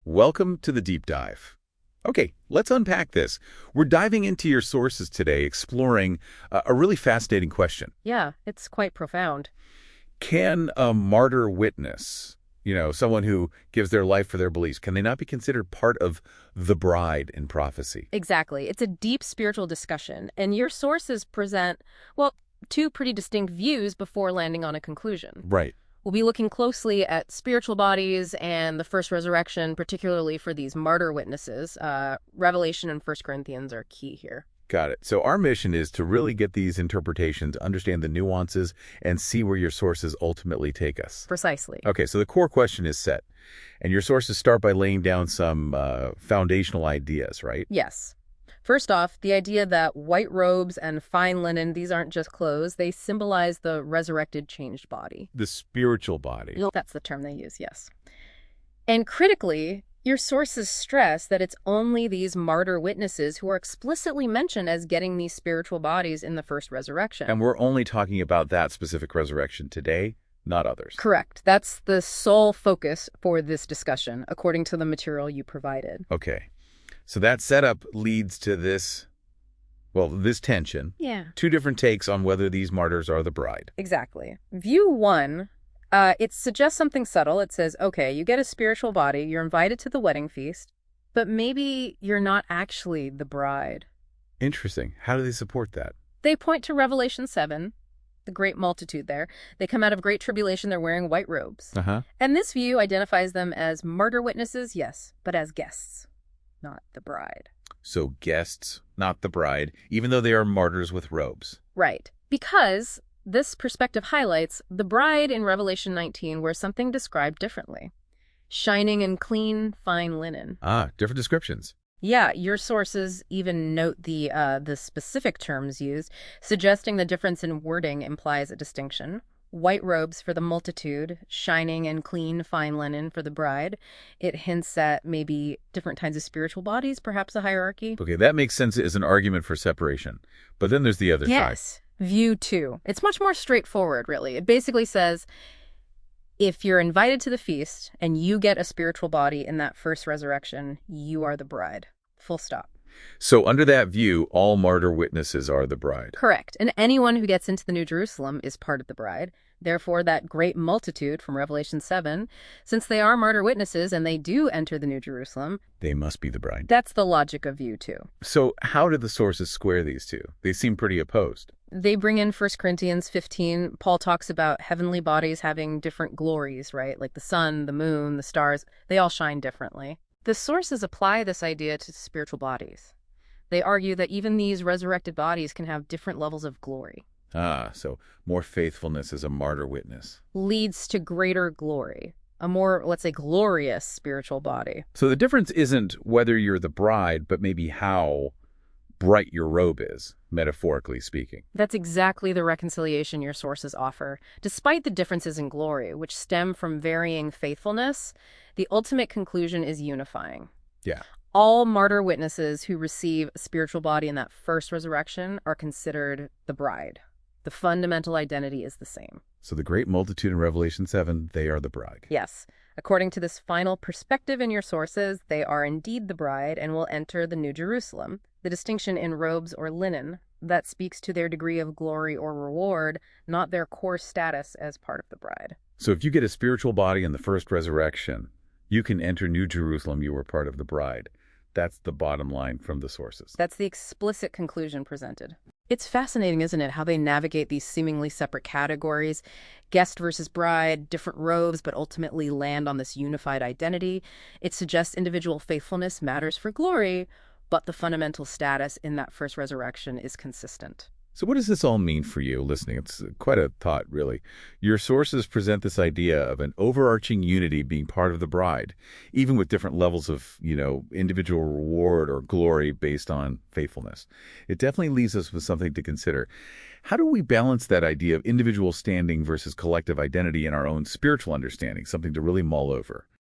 Welcome to the deep dive. Okay, let's unpack this. We're diving into your sources today, exploring a really fascinating question. Yeah, it's quite profound. Can a martyr witness, someone who gives their life for their beliefs, can they not be considered part of the bride in prophecy? Exactly. It's a deep spiritual discussion, and your sources present, well, two pretty distinct views before landing on a conclusion. Right. We'll be looking closely at spiritual bodies and the first resurrection, particularly for these martyr witnesses. Revelation and 1 Corinthians are key here. Got it. So our mission is to really get these interpretations, understand the nuances, and see where your sources ultimately take us. Precisely. Okay, so the core question is set. And your sources start by laying down some foundational ideas, right? Yes. First off, the idea that white robes and fine linen, these aren't just clothes, they symbolize the resurrected, changed body. The spiritual body. That's the term they use, yes. And critically, your sources stress that it's only these martyr witnesses who are explicitly mentioned as getting these spiritual bodies in the first resurrection. And we're only talking about that specific resurrection today, not others. Correct. That's the sole focus for this discussion, according to the material you provided. Okay. So that setup leads to this tension. Yeah. Two different takes on whether these martyrs are the bride. Exactly. View one, it suggests something subtle. It says, okay, you get a spiritual body, you're invited to the wedding feast, but maybe you're not actually the bride. Interesting. How do they support that? They point to Revelation 7, the great multitude there. They come out of great tribulation, they're wearing white robes. And this view identifies them as martyr witnesses, yes, but as guests, not the bride. So guests, not the bride, even though they are martyrs with robes. Right. Because this perspective highlights the bride in Revelation 19 wears something described differently. Shining and clean, fine linen. Different descriptions. Yeah, your sources even note the specific terms used, suggesting the difference in wording implies a distinction. White robes for the multitude, shining and clean, fine linen for the bride. It hints at maybe different kinds of spiritual bodies, perhaps a hierarchy. Okay, that makes sense as an argument for separation. But then there's the other side. Yes, view two. It's much more straightforward, really. It basically says, if you're invited to the feast and you get a spiritual body in that first resurrection, you are the bride. Full stop. So under that view, all martyr witnesses are the bride. Correct. And anyone who gets into the New Jerusalem is part of the bride. Therefore, that great multitude from Revelation 7, since they are martyr witnesses and they do enter the New Jerusalem, they must be the bride. That's the logic of view two. So how do the sources square these two? They seem pretty opposed. They bring in 1 Corinthians 15. Paul talks about heavenly bodies having different glories, right? Like the sun, the moon, the stars, they all shine differently. The sources apply this idea to spiritual bodies. They argue that even these resurrected bodies can have different levels of glory. So more faithfulness as a martyr witness leads to greater glory, a more, let's say, glorious spiritual body. So the difference isn't whether you're the bride, but maybe how bright your robe is, metaphorically speaking. That's exactly the reconciliation your sources offer. Despite the differences in glory, which stem from varying faithfulness, the ultimate conclusion is unifying. Yeah. All martyr witnesses who receive a spiritual body in that first resurrection are considered the bride. The fundamental identity is the same. So the great multitude in Revelation 7, they are the bride. Yes. According to this final perspective in your sources, they are indeed the bride and will enter the New Jerusalem. The distinction in robes or linen, that speaks to their degree of glory or reward, not their core status as part of the bride. So if you get a spiritual body in the first resurrection, you can enter New Jerusalem, you were part of the bride. That's the bottom line from the sources. That's the explicit conclusion presented. It's fascinating, isn't it, how they navigate these seemingly separate categories, guest versus bride, different robes, but ultimately land on this unified identity. It suggests individual faithfulness matters for glory, but the fundamental status in that first resurrection is consistent. So what does this all mean for you listening? It's quite a thought, really. Your sources present this idea of an overarching unity being part of the bride, even with different levels of, individual reward or glory based on faithfulness. It definitely leaves us with something to consider. How do we balance that idea of individual standing versus collective identity in our own spiritual understanding? Something to really mull over.